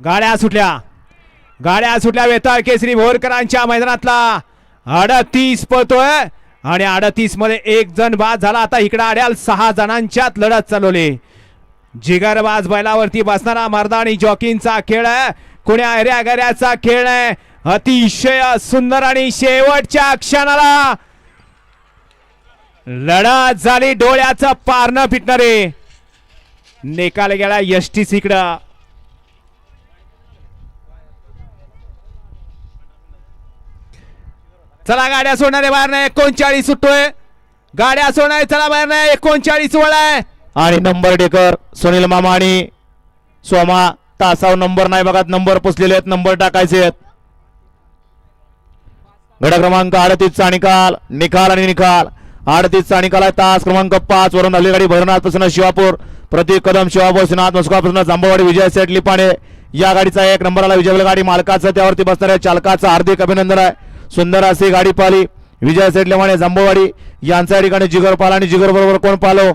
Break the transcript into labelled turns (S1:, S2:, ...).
S1: गाड्या सुटल्या वेताळ केसरी भोरकरांच्या मैदानातला 38 पळतोय आणि 38 मध्ये एक जण बाद झाला. आता इकडे आड्याल 6 जणांच्यात लढत चालवली. जिगरबाज बैलावरती बसणारा मर्दानी जॉकींचा खेळ आहे. कुण्या ऐऱ्यागऱ्याचा खेळ आहे. अतिशय सुंदर आणि शेवटच्या क्षणाला लढत झाली. डोळ्याचं पार न फिटणारे निकाल गेला एसटीसी इकडं. चला गाड्या सोडणारे बाहेर नाही. 39 सुटतोय. गाड्या सोडणारे चला बाहेर नाही. 39 वळाय
S2: आणि नंबर टेकर सुनील मामा आणि सोमा तासाव नंबर नाही बघा. नंबर पुसलेले आहेत. नंबर टाकायचे आहेत. गड क्रमांक 38 चा निकाल. निकाल 38 चा निकाल आहे. तास क्रमांक 5 वरून आली गाडी भरनाथ पासून शिवापूर. प्रतीक कदम शिवापूर सिनाथ मस्कापासून जांभवाडी विजय सेठ लिपाणे या गाडीचा 1 नंबरला विजय गाडी मालकाचं त्यावरती बसणाऱ्या चालकाचं हार्दिक अभिनंदन आहे. सुंदर अशी गाडी पाहिली विजय सेठ लिपाणे जांभवाडी यांच्या ठिकाणी जिगर पाला आणि जिगर बरोबर कोण पालो